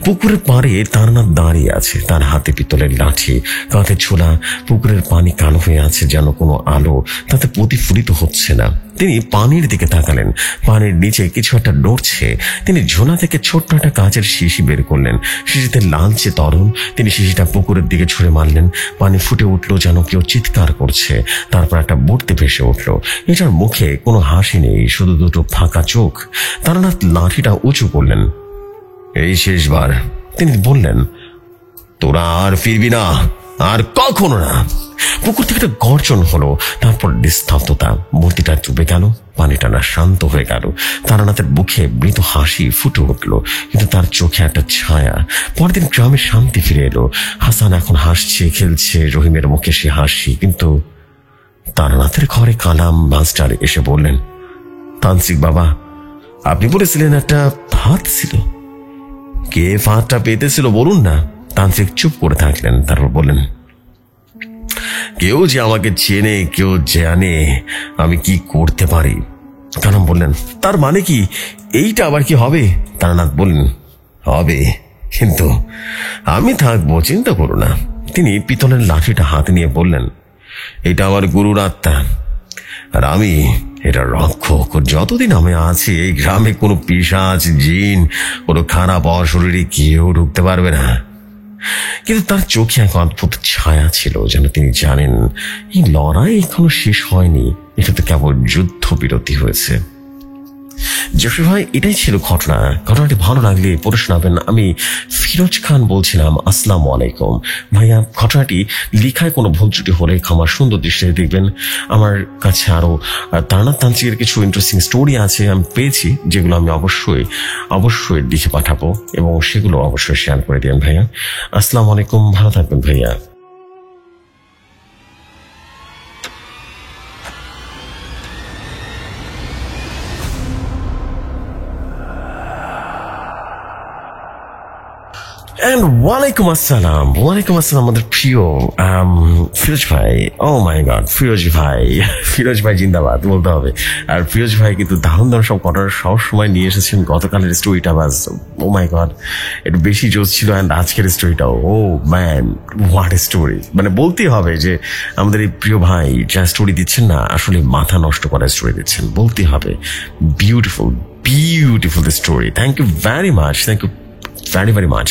পুকুরের পাড়ে তারানাথ দাঁড়িয়ে আছে, তার হাতে পিতলের লাঠি, কাঁধে ছোলা। পুকুরের পানি কালো হয়ে আছে, যেন কোনো আলো তাতে প্রতিফলিত হচ্ছে না। তিনি পানির দিকে তাকালেন। পানির নিচে কিছু একটা নড়ছে। তিনি ঝোলা থেকে ছোট্ট একটা কাচের শিশি বের করলেন। শিশিতে লালচে তরল। তিনি শিশিটা পুকুরের দিকে ছুঁড়ে মারলেন। পানি ফুটে উঠলো, যেন কেউ চিৎকার করছে। তারপর একটা মূর্তি ভেসে উঠলো। এটার মুখে কোনো হাসি নেই, শুধু দুটো ফাঁকা চোখ। তারানাথ লাঠিটা উঁচু করলেন। এই শেষবার, তিনি বললেন, তোরা আর ফিরবি না, আর কখনো না। পুকুর থেকে একটা গর্জন হলো, তারপর নিস্তব্ধতা। মূর্তিটা ডুবে গেল। পানিটা না শান্ত হয়ে গেল। তারানাথের মুখে মৃদু হাসি ফুটে উঠল, কিন্তু তার চোখে একটা ছায়া। পরদিন গ্রামে শান্তি ফিরে এলো। হাসান এখন হাসছে, খেলছে। রহিমের মুখে সে হাসি, কিন্তু তারানাথের ঘরে কালাম মাস্টার এসে বললেন, তান্ত্রিক বাবা, আপনি বলেছিলেন একটা ফাঁদ ছিল, কে ফাঁদটা পেতেছিল বলুন না। তান্ত্রিক চুপ করে থাকলেন। তারপর বললেন, কেউ যে আমাকে চেনে, কেউ জানে আমি কি করতে পারি। কালাম বললেন, তার মানে কি এইটা আবার কি হবে? তারানাথ বললেন, হবে, কিন্তু আমি থাকবো, চিন্তা করো না। তিনি পিতলের লাঠিটা হাতে নিয়ে বললেন, এটা আমার গুরুর আত্মা, আর আমি এটা রক্ষক। যতদিন আমি আছি এই গ্রামে কোনো পিশাচ, জিন, কোনো খারাপ অশরীরী কেউ ঢুকতে পারবে না। কিন্তু তার চোখে এক অদ্ভুত ছায়া ছিল, যেন তিনি জানেন এই লড়াই এখনো শেষ হয়নি, এটা তো কেবল যুদ্ধ বিরতি হয়েছে। জসিম ভাই, এটাই ছিল ঘটনা। ঘটনাটি ভালো লাগলে পড়ে শোনাবেন। আমি ফিরোজ খান বলছিলাম। আসসালামু আলাইকুম ভাইয়া। ঘটনাটি লেখায় কোনো ভুল ত্রুটি হলে ক্ষমা সুন্দর দৃষ্টিতে দেখবেন। আমার কাছে আরো তান্ত্রিকের কিছু ইন্টারেস্টিং স্টোরি আছে আমি পেয়েছি, যেগুলো আমি অবশ্যই অবশ্যই লিখে পাঠাবো এবং সেগুলো অবশ্যই শেয়ার করে দেন ভাইয়া। আসসালামু আলাইকুম, ভালো থাকবেন ভাইয়া। ওয়ালাইকুম আসসালাম, ওয়ালাইকুম আসসালাম আমাদের প্রিয় ফিরোজ ভাই। ও মাই গড, ফিরোজ ভাই, ফিরোজ ভাই জিন্দাবাদ বলতে হবে। আর ফিরোজ ভাই কিন্তু দারুণ দারুণ সব ঘটনা সব সময় নিয়ে এসেছেন। গতকালের স্টোরিটা বাস ও মাই গড, একটু বেশি জোস ছিল। অ্যান্ড আজকের স্টোরিটাও ও ম্যান, হোয়াট স্টোরি। মানে বলতেই হবে যে আমাদের এই প্রিয় ভাই যা স্টোরি দিচ্ছেন না, আসলে মাথা নষ্ট করার স্টোরি দিচ্ছেন, বলতেই হবে। Beautiful beautiful story. Thank you very much, thank you very very much.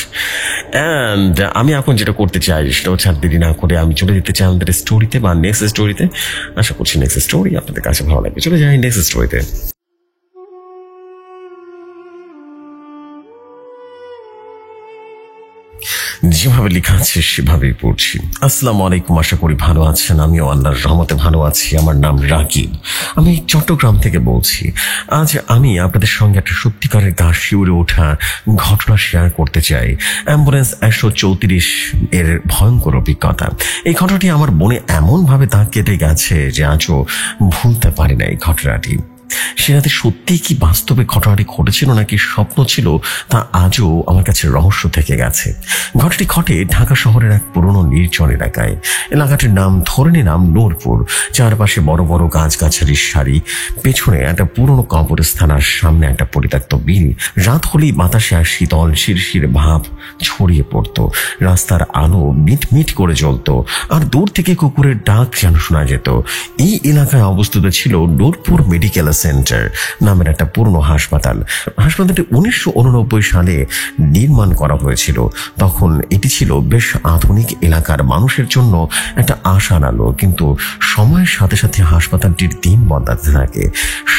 And আমি এখন যেটা করতে চাই সেটা হচ্ছে আর দেরি না করে আমি চলে যেতে চাই আমাদের স্টোরিতে বা নেক্সট স্টোরিতে। আশা করছি নেক্সট স্টোরি আপনাদের কাছে ভালো লাগবে। চলে যাই নেক্সট স্টোরিতে। যেভাবে লেখা আছে সেভাবেই পড়ছি। আসসালামু আলাইকুম, আশা করি ভালো আছেন। আমিও আল্লাহর রহমতে ভালো আছি। আমার নাম রাকিব, আমি চট্টগ্রাম থেকে বলছি। আজ আমি আপনাদের সঙ্গে একটা সত্যিকারের গা শিউরে ওঠা ঘটনা শেয়ার করতে চাই। অ্যাম্বুলেন্স 134 এর ভয়ঙ্কর অভিজ্ঞতা। এই ঘটনাটি আমার মনে এমনভাবে দাগ কেটে গেছে যে আজও ভুলতে পারি না এই ঘটনাটি। সে রাতে সত্যিই কি বাস্তবে ঘটনাটি ঘটেছিল নাকি স্বপ্ন ছিল, তা আজও আমার কাছে রহস্য থেকে গেছে। ঘটনাটি ঘটে ঢাকা শহরের এক পুরনো নির্জন এলাকায়। এলাকাটির নাম ধরে নিলাম নূরপুর। চারপাশে বড় বড় গাছগাছালির সারি, পেছনে একটা পুরনো কবরস্থান আর সামনে একটা পরিত্যক্ত বিল। রাত হলেই বাতাসে আর শীতল শিরশির ভাব ছড়িয়ে পড়তো। রাস্তার আলো মিট মিট করে জ্বলতো আর দূর থেকে কুকুরের ডাক যেন শোনা যেত। এই এলাকায় অবস্থিত ছিল নূরপুর মেডিকেল সেন্টার নামের একটা পুরনো হাসপাতাল। হাসপাতালটি 1989 সালে নির্মাণ করা হয়েছিল। তখন এটি ছিল বেশ আধুনিক, এলাকার মানুষের জন্য একটা আশার আলো। কিন্তু সময়ের সাথে সাথে হাসপাতালটির দিন বদলাতে থাকে।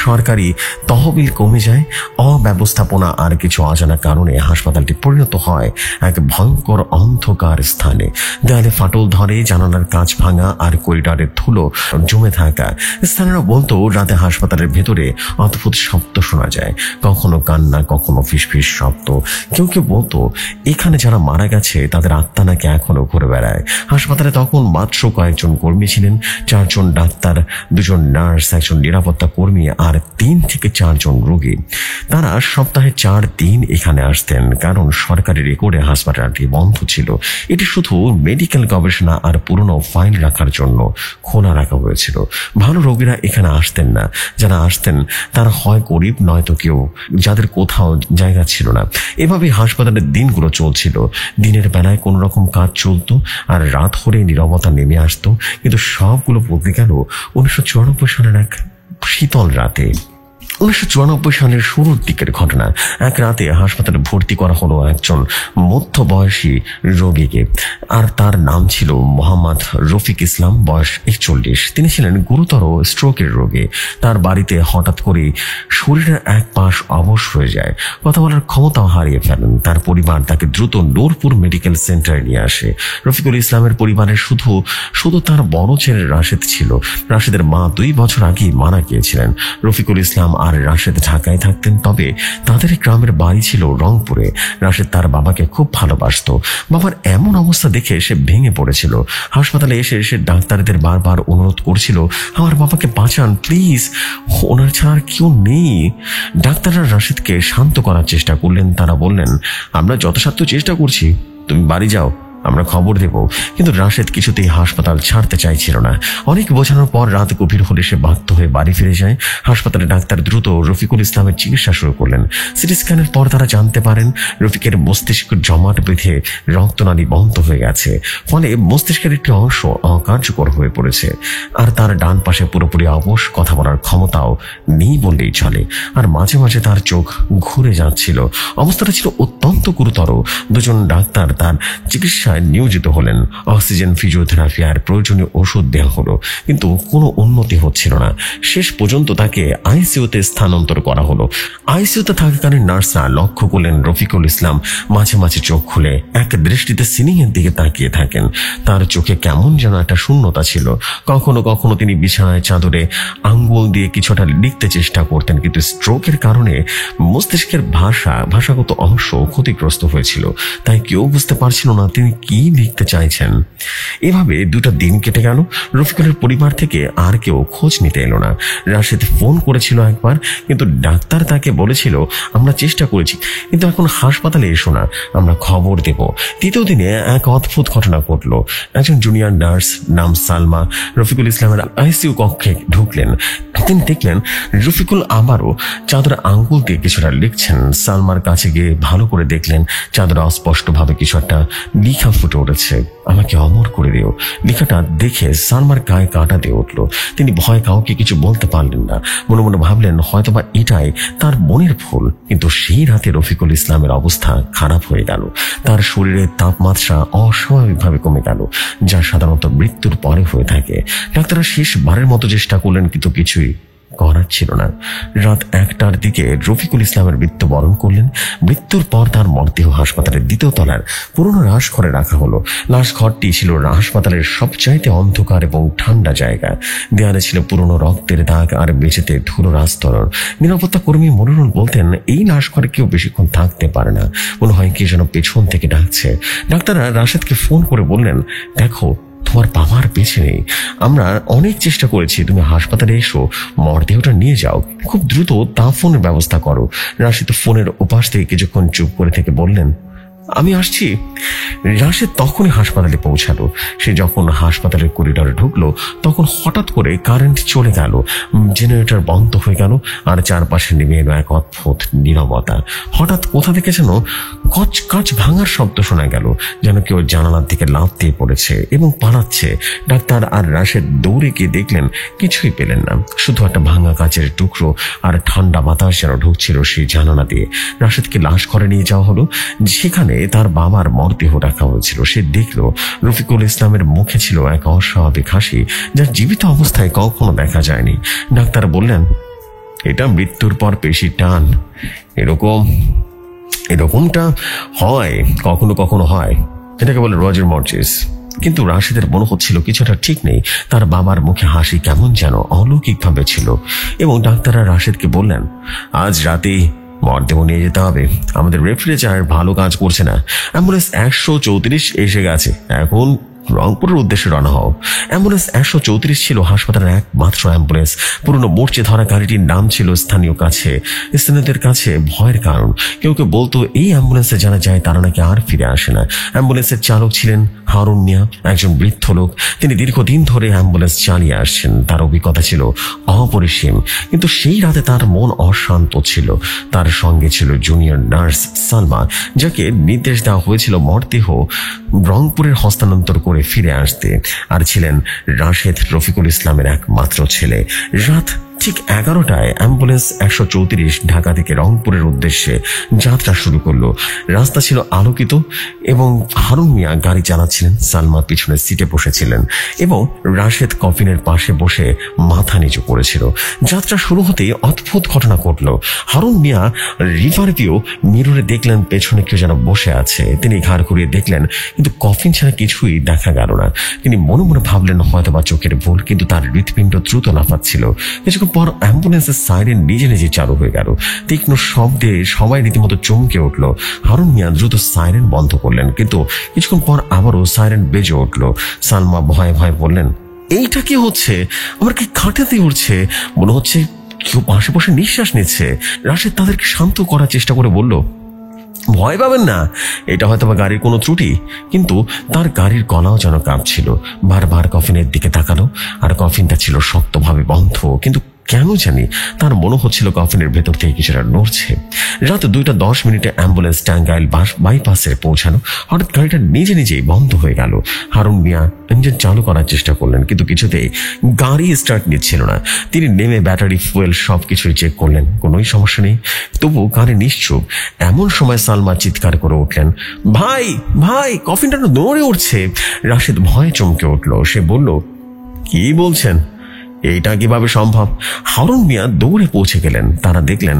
সরকারি তহবিল কমে যায়, অব্যবস্থাপনা আর কিছু অজানা কারণে হাসপাতালটি পরিণত হয় এক ভয়ঙ্কর অন্ধকার স্থানে। দেয়ালে ফাটল ধরে, জানালার কাঁচ ভাঙা আর করিডোরের ধুলো জমে থাকা। স্থানীয়রা বলতো রাতে হাসপাতালের ভেতরে অদ্ভুত শব্দ শোনা যায়, কখনো কান্না, কখনো ফিসফিস শব্দ। কেউ কেউ বলতো এখানে যারা মারা গেছে তাদের আত্মা নাকি এখনো ঘুরে বেড়ায়। হাসপাতালে তখন মাত্র কয়েকজন কর্মী ছিলেন, 4 জন ডাক্তার, 2 জন নার্স, 1 জন নিরাপত্তা কর্মী আর 3 থেকে 4 জন রোগী। তারা সপ্তাহে 4 দিন এখানে আসতেন, কারণ সরকারি রেকর্ডে হাসপাতালটি বন্ধ ছিল। এটি শুধু মেডিকেল গবেষণা আর পুরনো ফাইল রাখার জন্য খোলা রাখা হয়েছিল। ভালো রোগীরা এখানে আসতেন না। যারা আসতেন তারা হয় গরিব, নয়তো কেউ যাদের কোথাও জায়গা ছিল না। এভাবে হাসপাতালের দিনগুলো চলছিল। দিনের বেলায় কোন রকম কাজ চলতো আর রাত হলে নীরবতা নেমে আসতো। কিন্তু সবগুলো বদলে গেল 1994 সালের এক শীতল রাতে। 1994 সালের শুরুর দিকের ঘটনা। এক রাতে হাসপাতালে ভর্তি করা হলো একজন মধ্যবয়সী রোগীকে, আর তার নাম ছিল মোহাম্মদ রফিক ইসলাম, বয়স 41। তিনি ছিলেন গুরুতর স্ট্রোকের রোগী। তার বাড়িতে হঠাৎ করে শরীরের এক পাশ অবশ হয়ে যায়, কথা বলার ক্ষমতাও হারিয়ে ফেলেন। তার পরিবার তাকে দ্রুত নূরপুর মেডিকেল সেন্টারে নিয়ে আসে। রফিকুল ইসলামের পরিবারের শুধু তার বড় ছেলে রাশেদ ছিল। রাশেদের মা 2 বছর আগেই মারা গিয়েছিলেন। রফিকুল ইসলাম আর রাশেদ ঢাকায় থাকতেন, তবে তাদের গ্রামের বাড়ি ছিল রংপুরে। রাশেদ তার বাবাকে খুব ভালোবাসতো। বাবার এমন অবস্থা দেখে সে ভেঙে পড়েছিল। হাসপাতালে এসে সে ডাক্তারদের বারবার অনুরোধ করছিল, আমার বাবাকে বাঁচান প্লিজ, ওনার ছাড়া কেউ নেই। ডাক্তাররা রাশেদকে শান্ত করার চেষ্টা করলেন। তারা বললেন, আমরা যথাসাধ্য চেষ্টা করছি, তুমি বাড়ি যাও, আমরা খবর দেব। কিন্তু রাশেদ কিছুতেই হাসপাতাল ছাড়তে চাইছিল না। অনেক বোঝানোর পর রাত গভীর হলে সে বাধ্য হয়ে বাড়ি ফিরে যায়। হাসপাতালে ডাক্তার দ্রুত রফিকুল ইসলামের চিকিৎসা শুরু করলেন। সিটি স্ক্যানের পর তারা জানতে পারেন রফিকের মস্তিষ্ক জমাট বেঁধে রক্তনালী বন্ধ হয়ে গেছে, ফলে মস্তিষ্কের একটি অংশ অকার্যকর হয়ে পড়েছে। আর তার ডান পাশে পুরোপুরি অবশ, কথা বলার ক্ষমতাও নেই বললেই চলে। আর মাঝে মাঝে তার চোখ ঘুরে যাচ্ছিল। অবস্থাটা ছিল অত্যন্ত গুরুতর। 2 জন ডাক্তার তার চিকিৎসা চিকিৎসায় নিয়োজিত হলেন। অক্সিজেন, ফিজিওথেরাপি আর প্রয়োজনীয় ওষুধ দেওয়া হলো, কিন্তু কোনো উন্নতি হচ্ছিল না। শেষ পর্যন্ত তাকে আইসিইউতে স্থানান্তর করা হলো। আইসিইউতে থাকাকালীন নার্সরা লক্ষ্য করলেন রফিকুল ইসলাম মাঝে মাঝে চোখ খুলে এক দৃষ্টিতে সিলিং এর দিকে তাকিয়ে থাকেন। তার চোখে কেমন যেন একটা শূন্যতা ছিল। কখনো কখনো তিনি বিছানায় চাদরে আঙ্গুল দিয়ে কিছুটা লিখতে চেষ্টা করতেন, কিন্তু স্ট্রোকের কারণে মস্তিষ্কের ভাষাগত অংশ ক্ষতিগ্রস্ত হয়েছিল, তাই কেউ বুঝতে পারছিল না তিনি কি লিখতে চাইছেন। এভাবে 2টা দিন কেটে গেল। রফিকুলের পরিবার থেকে আর কেউ খোঁজ নিতে এলো না। রাশেদ ফোন করেছিল একবার, কিন্তু ডাক্তার তাকে বলেছিল, আমরা চেষ্টা করেছি, কিন্তু এখন হাসপাতালে এসো না, আমরা খবর দেব। 3য় দিনে এক অদ্ভুত ঘটনা ঘটল। একজন জুনিয়র নার্স নাম সালমা রফিকুল ইসলামের আইসিইউ কক্ষে ঢুকলেন। তিনি দেখলেন রফিকুল আবারও চাদরে আঙ্গুল দিয়ে কিছুটা লিখছেন। সালমার কাছে গিয়ে ভালো করে দেখলেন চাদরে অস্পষ্টভাবে কিছু একটা লিখা ফুটে উঠেছে, আমাকে অমর করে দিও। লেখাটা দেখে সালমার গায়ে কাঁটা দিয়ে উঠল। তিনি ভয় কাউকে কিছু বলতে পারলেন না। মনে মনে ভাবলেন হয়তোবা এটাই তার বোনের ভুল। কিন্তু সেই রাতে রফিকুল ইসলামের অবস্থা খারাপ হয়ে গেল। তার শরীরের তাপমাত্রা অস্বাভাবিকভাবে কমে গেল, যা সাধারণত মৃত্যুর পরে হয়ে থাকে। ডাক্তাররা শেষবারের মতো চেষ্টা করলেন, কিন্তু কিছুই করার ছিল না। রাত 1টার দিকে রফিকুল ইসলামের মৃত্যুবরণ করলেন। মৃত্যুর পর তার মরদেহ হাসপাতালের 2য় তলার পুরনো লাশঘরে রাখা হলো। লাশঘরটি ছিল হাসপাতালের সবচাইতে অন্ধকার এবং ঠান্ডা জায়গা। দেয়ালে ছিল পুরনো রক্তের দাগ আর মেঝেতে ধুলোর আস্তরণ। নিরাপত্তা কর্মী মনিরুল বলতেন, এই লাশঘরে কেউ বেশিক্ষণ থাকতে পারে না, মনে হয় কে যেন পেছন থেকে ডাকছে। ডাক্তাররা রাশেদকে ফোন করে বললেন, দেখো তোমার বাবার বেঁচে নেই, আমরা অনেক চেষ্টা করেছি, তুমি হাসপাতালে এসো, মরদেহটা নিয়ে যাও, খুব দ্রুত দাফনের ব্যবস্থা করো। রাশেদ ফোনের ওপাশ থেকে কিছুক্ষণ চুপ করে থেকে বললেন, আমি আসছি। রাশেদ তখনই হাসপাতালে পৌঁছালো। সে যখন হাসপাতালের করিডোরে ঢুকলো, তখন হঠাৎ করে কারেন্ট চলে গেল, জেনারেটর বন্ধ হয়ে গেল, আর চারপাশে নেমে এলো এক অদ্ভুত নীরবতা। হঠাৎ কোথা থেকে যেন কাঁচ ভাঙার শব্দ শোনা গেল, যেন কেউ জানালার দিকে লাফ দিয়ে পড়েছে এবং পালাচ্ছে। ডাক্তার আর রাশেদ দৌড়ে গিয়ে দেখলেন কিছুই পেলেন না, শুধু একটা ভাঙা কাঁচের টুকরো আর ঠান্ডা বাতাস যেন ঢুকছিল সেই জানালা দিয়ে। রাশেদকে লাশ ঘরে নিয়ে যাওয়া হলো, সেখানে তার বাবার মরদেহ রাখা হয়েছিল। সে দেখল রফিকুল ইসলামের মুখে ছিল এক অস্বাভাবিক হাসি, যা জীবিত অবস্থায় কখনো দেখা যায়নি। ডাক্তার বললেন, এটা মৃত্যুর পর পেশি টান, এরকমটা হয়, কখনো কখনো হয়, এটাকে বলে রজার মর্জিস। কিন্তু রাশেদের মনে হচ্ছিল কিছুটা ঠিক নেই। তার বাবার মুখে হাসি কেমন যেন অলৌকিকভাবে ছিল, এবং ডাক্তাররা রাশেদকে বললেন, আজ রাতেই মরদেহ নিয়ে যেতে হবে, আমাদের রেফ্রিজারেটর ভালো কাজ করছে না। অ্যাম্বুলেন্স 134 এসে গেছে, এখন রংপুরের উদ্দেশ্যে রওনা হও। অ্যাম্বুলেন্স 134 ছিল হাসপাতালের একমাত্র অ্যাম্বুলেন্স। পুরনো মরচে ধরা গাড়িটির নাম ছিল স্থানীয়দের কাছে ভয়ের কারণ। কেউ কেউ বলতো এই অ্যাম্বুলেন্সে যারা যায় তারা নাকি আর ফিরে আসে না। অ্যাম্বুলেন্সের চালক ছিলেন হারুন মিয়া, একজন বৃদ্ধ লোক। তিনি দীর্ঘদিন ধরে অ্যাম্বুলেন্স চালিয়ে আসছেন। তার অভিজ্ঞতা ছিল অপরিসীম, কিন্তু সেই রাতে তার মন অশান্ত ছিল। তার সঙ্গে ছিল জুনিয়র নার্স সালমা, যাকে নির্দেশ দেওয়া হয়েছিল মরদেহ রংপুরের হস্তান্তর করে ফিরে আসতে, আর ছিলেন রাশেদ রফিকুল ইসলামের একমাত্র ছেলে। রাত ঠিক 11টায় অ্যাম্বুলেন্স 134 ঢাকা থেকে রংপুরের উদ্দেশ্যে যাত্রা শুরু করলো। রাস্তা ছিল আলোকিত এবং হারুন মিয়া গাড়ি চালাচ্ছিলেন। সালমা পিছনের সিটে বসেছিলেন এবং রাশেদ কফিনের পাশে বসে মাথা নিচু করেছিল। যাত্রা শুরু হতেই অদ্ভুত ঘটনা ঘটল। হারুন মিয়া রিভার ভিউ মিররে দেখলেন পেছনে কেউ যেন বসে আছে। তিনি ঘাড় ঘুরিয়ে দেখলেন, কিন্তু কফিন ছাড়া কিছুই দেখা গেল না। তিনি মনে মনে ভাবলেন হয়তোবা চোখের ভুল, কিন্তু তার হৃৎপিণ্ড দ্রুত লাফাচ্ছিল। কিছুক্ষণ পর অ্যাম্বুলেন্সের সাইরেন নিজে নিজে চালু হয়ে গেল। তীক্ষ্ণ শব্দে সবাই রীতিমতো চমকে উঠল। হারুন মিয়া দ্রুত সাইরেন বন্ধ করলেন, কিন্তু কিছুক্ষণ পর আবারও সাইরেন বেজে উঠল। সালমা ভয়ে ভয়ে বললেন, এইটা কি হচ্ছে? আমার কি খাটাতে উঠছে, মনে হচ্ছে কেউ পাশে বসে নিঃশ্বাস নিচ্ছে। রাশেদ তাদেরকে শান্ত করার চেষ্টা করে বলল, ভয় পাবেন না, এটা হয়তো বা গাড়ির কোনো ত্রুটি। কিন্তু তার গাড়ির গলাও যেন কাঁপছিল। বারবার কফিনের দিকে তাকালো, আর কফিনটা ছিল শক্তভাবে বন্ধ, কিন্তু কেন জানি তার মনে হচ্ছিল কফিনের ভেতর থেকে কিছুটা নড়ছে। রাত 2:10 অ্যাম্বুলেন্স টাঙ্গাইল বাইপাসে পৌঁছানো। হঠাৎ গাড়িটা নিজে নিজেই বন্ধ হয়ে গেল। হারুন মিয়া ইঞ্জিন চালু করার চেষ্টা করলেন, কিন্তু কিছুতেই গাড়ি স্টার্ট নিচ্ছিল না। তিনি নেমে ব্যাটারি, ফুয়েল সবকিছুই চেক করলেন, কোনোই সমস্যা নেই। তবু গাড়ি নিশ্চুপ। এমন সময় সালমা চিৎকার করে উঠলেন, ভাই ভাই, কফিনটা দৌড়ে উঠছে। রাশেদ ভয়ে চমকে উঠল। সে বলল, কি বলছেন? এইটা কিভাবে সম্ভব? হারুন মিয়া দৌড়ে পৌঁছে গেলেন। তারা দেখলেন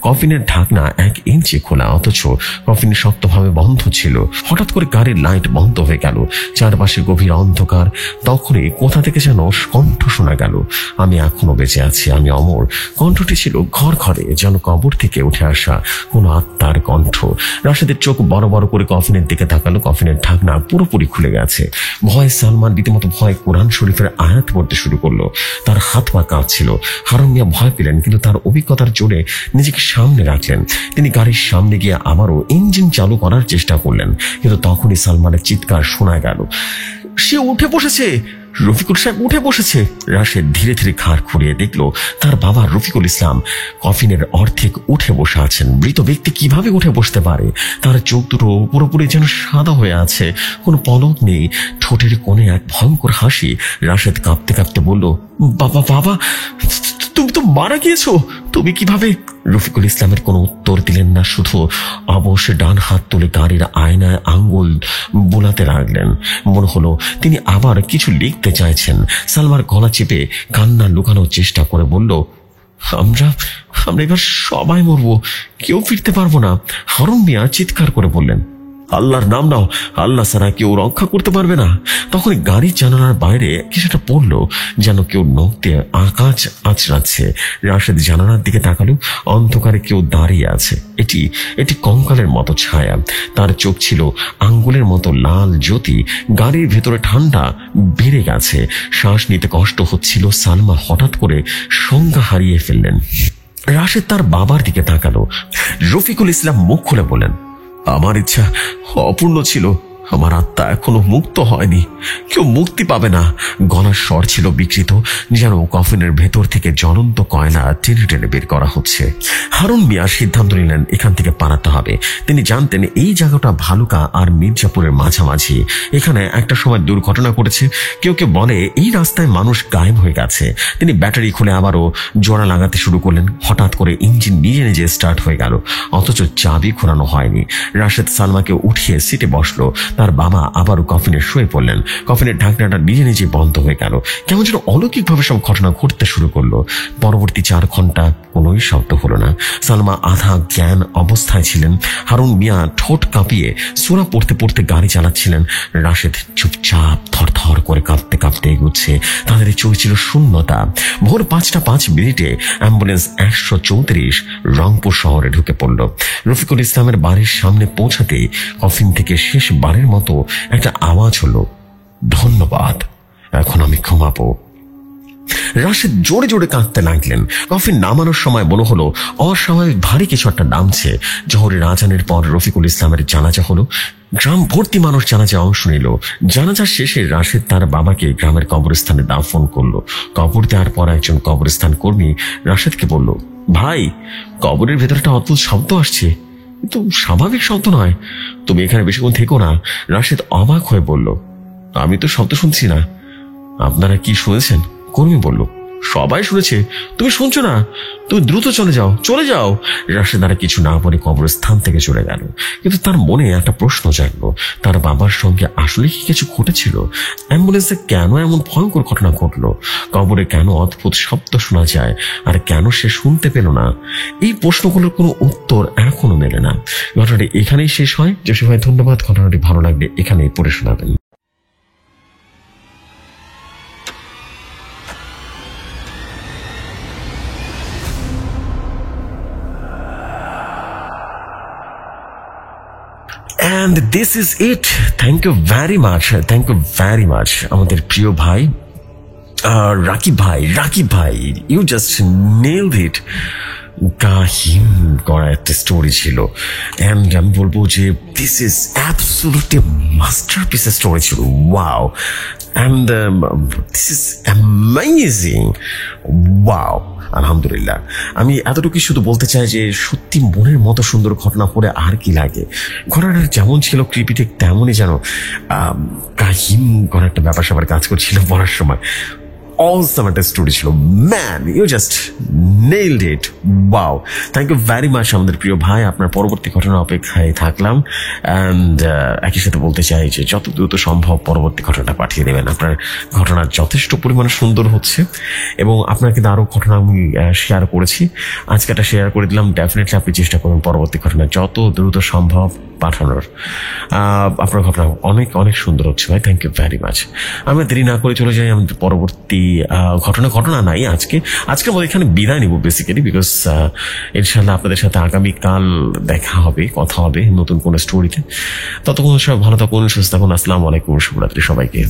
কফিনের ঢাকনা 1 ইঞ্চি খোলা, অথচ কফিন শক্তভাবে বন্ধ ছিল। হঠাৎ করে গাড়ির লাইট বন্ধ হয়ে গেল। চারপাশে গভীর অন্ধকার। তখনই কোথা থেকে যেন কণ্ঠ শোনা গেল, আমি এখনো বেঁচে আছি, আমি অমর। কণ্ঠটি ছিল ঘর ঘরে, যেন কবর থেকে উঠে আসা কোন আত্মার কণ্ঠ। রাশেদের চোখ বড় বড় করে কফিনের দিকে তাকালো। কফিনের ঢাকনা পুরোপুরি খুলে গেছে। ভয়ে সালমান রীতিমতো ভয় কোরআন শরীফের আয়াত পড়তে শুরু করলো। তার হাত পা কাঁপছিল। হারুন মিয়া ভয় পেলেন, কিন্তু তার অভিজ্ঞতার জোরে নিজেকে সামনে রাখলেন। তিনি গাড়ির সামনে গিয়ে আবারও ইঞ্জিন চালু করার চেষ্টা করলেন, কিন্তু তখনই সালমানের চিৎকার শোনা গেল, সে উঠে বসেছে, রফিকুল সাহেব উঠে বসেছে। রাশেদ ধীরে ধীরে ঘাড় ঘুরিয়ে দেখল তার বাবা রফিকুল ইসলাম কফিনের অর্ধেক উঠে বসে আছেন। মৃত ব্যক্তি কিভাবে উঠে বসতে পারে? তার চোখ দুটো পুরোপুরি যেন সাদা হয়ে আছে, কোনো পলক নেই, ঠোঁটের কোণে এক ভয়ঙ্কর হাসি। রাশেদ কাঁপতে কাঁপতে বলল, বাবা বাবা, তুমি তো মারা গিয়েছো, তুমি কিভাবে? রফিকুল ইসলামের কোনো উত্তর দিলেন না, শুধু অবশ্য ডান হাত তুলে গাড়ির আয়নায় আঙ্গুল বোলাতে লাগলেন। মনে হলো তিনি আবার কিছু লিখতে চাইছেন। সালমার গলা চেপে কান্না লুকানোর চেষ্টা করে বলল, আমরা এবার সবাই মরবো, কেউ ফিরতে পারবো না। হারুন মিয়া চিৎকার করে বললেন, আল্লাহর নাম নাও, আল্লাহ ছাড়া কেউ রক্ষা করতে পারবে না। তখন গাড়ির জানালার বাইরে কিছুটা পড়লো, যেন কেউ নখ দিয়ে আকাশ আঁচড়াচ্ছে। রাশেদ জানালার দিকে তাকালো। অন্ধকারে কেউ দাঁড়িয়ে আছে। এটি কঙ্কালের মতো ছায়া। তার চোখ ছিল আঙ্গুলের মতো লাল জ্যোতি। গাড়ির ভেতরে ঠান্ডা বেড়ে গেছে, শ্বাস নিতে কষ্ট হচ্ছিল। সালমা হঠাৎ করে সংজ্ঞা হারিয়ে ফেললেন। রাশেদ তার বাবার দিকে তাকালো। রফিকুল ইসলাম মুখ খুলে বলেন, আমার ইচ্ছা অপূর্ণ ছিল, আমার আত্মা এখনো মুক্ত হয়নি, কেউ মুক্তি পাবে না। গলার স্বর ছিল বিকৃত, যেন কফিনের ভেতর থেকে জ্বলন্ত কয়লা টেনে টেনে বের করা হচ্ছে। হারুন মিয়া সিদ্ধান্ত নিলেন এখান থেকে পালাতে হবে। তিনি জানতেন এই জায়গাটা ভালুকা আর মির্জাপুরের মাঝামাঝি। এখানে একটা সময় দুর্ঘটনা ঘটেছে। কেউ কেউ বলে এই রাস্তায় মানুষ গায়েব হয়ে গেছে। তিনি ব্যাটারি খুলে আবারও জোড়া লাগাতে শুরু করলেন। হঠাৎ করে ইঞ্জিন নিজে নিজে স্টার্ট হয়ে গেল, অথচ চাবি ঘোরানো হয়নি। রাশেদ সালমাকে উঠিয়ে সিটে বসলো। তার বাবা আবারও কফিনে শুয়ে পড়লেন। কফিনের ঢাকনাটা নিজে নিজে বন্ধ হয়ে গেল। কেমন যেন অলৌকিকভাবে সব ঘটনা ঘটতে শুরু করলো। পরবর্তী 4 ঘন্টা কোনোই শব্দ হলো না। সালমা আধা জ্ঞান অবস্থায় ছিলেন। হারুন মিয়া ঠোঁট কাঁপিয়ে সূরা পড়তে পড়তে গাড়ি চালাচ্ছিলেন। রাশেদ চুপচাপ থরথর করে কাঁপতে কাঁপতে এগুচ্ছে। তাদের চলছিল শূন্যতা। ভোর 5:05 অ্যাম্বুলেন্স 134 রংপুর শহরে ঢুকে পড়ল। রফিকুল ইসলামের বাড়ির সামনে পৌঁছাতেই কফিন থেকে শেষবারের মতো একটা আওয়াজ হলো, ধন্যবাদ, এখন আমি ঘুমাবো। রাশেদ জোরে জোরে কাঁদতে লাগলেন। কফিন নামানোর সময় মনে হলো অস্বাভাবিক ভারী কিছু একটা নামছে। জোহরের আজানের পর রফিকুল ইসলামের জানাজা হলো। গ্রাম ভর্তি মানুষ জানাজা অংশ নিল। জানাজা শেষে রাশেদ তার বাবাকে গ্রামের কবরস্থানে দাফন করলো। কবর দেওয়ার পর একজন কবরস্থান কর্মী রাশেদকে বলল, ভাই, কবরের ভেতরে একটা অদ্ভুত শব্দ আসছে, কিন্তু স্বাভাবিক শব্দ নয়, তুমি এখানে বেশিক্ষণ থেকো না। রাশেদ অবাক হয়ে বলল, আমি তো শব্দ শুনছি না। আপনারা কি শুনেছেন? কর্মী বলল, সবাই শুনেছে, তুমি শুনছো না? তুমি দ্রুত চলে যাও। রাশেদ আর কিছু না বলে কবরস্থান থেকে চলে গেল। কিন্তু তার মনে একটা প্রশ্ন জাগলো, তার বাবার সঙ্গে আসলে কি কিছু ঘটেছিল? অ্যাম্বুলেন্সে কেন এমন ভয়ঙ্কর ঘটনা ঘটলো? কবরে কেন অদ্ভুত শব্দ শোনা যায়, আর কেন সে শুনতে পেল না? এই প্রশ্নগুলোর কোনো উত্তর এখনো মেলে না। ঘটনাটি এখানেই শেষ হয়। জসিম ভাই, ধন্যবাদ। ঘটনাটি ভালো লাগলে এখানেই পড়ে শোনাবেন। And this is it. Thank you very much. আমাদের প্রিয় ভাই রাকিব ভাই, you just nailed it. কাহিম করা একটা স্টোরি ছিল, অ্যান্ড আমি বলবো যে দিস ইজ অ্যাবসলিউটলি মাস্টারপিসের স্টোরি ছিল। Wow, and this is amazing. Wow, আলহামদুলিল্লাহ। আমি এতটুকুই শুধু বলতে চাই যে সত্যি মনের মতো সুন্দর ঘটনা পড়ে আর কি লাগে। ঘটনাটা যেমন ছিল ক্রিপি, ঠিক তেমনই যেন কাহিম করা একটা ব্যাপার স্যাপার কাজ করছিল পড়ার সময়। Awesome একটা স্টোরি ছিল, man, you just nailed it. Wow, thank you very much আমাদের প্রিয় ভাই। আপনার পরবর্তী ঘটনার অপেক্ষায় থাকলাম, অ্যান্ড একই সাথে বলতে চাই যে যত দ্রুত সম্ভব পরবর্তী ঘটনাটা পাঠিয়ে দেবেন। আপনার ঘটনা যথেষ্ট পরিমাণে সুন্দর হচ্ছে, এবং আপনার কিন্তু আরও ঘটনা আমি শেয়ার করেছি, আজকে একটা শেয়ার করে দিলাম। ডেফিনেটলি আপনি চেষ্টা করুন পরবর্তী ঘটনা যত দ্রুত সম্ভব পাঠানোর। আপনার ঘটনা অনেক অনেক সুন্দর হচ্ছে ভাই, থ্যাংক ইউ ভেরি মাচ। আমরা দেরি না করে চলে যাই আমাদের পরবর্তী ঘটনা নাই আজকের মধ্যে এখানে বিদায় নিব বেসিক্যালি, বিকজ ইনশাল্লাহ আপনাদের সাথে আগামীকাল দেখা হবে, কথা হবে নতুন কোনো স্টোরিতে। ততক্ষণ সব ভালো থাকুন, সুস্থ থাকুন। আসসালামু আলাইকুম, শুভরাত্রি সবাইকে।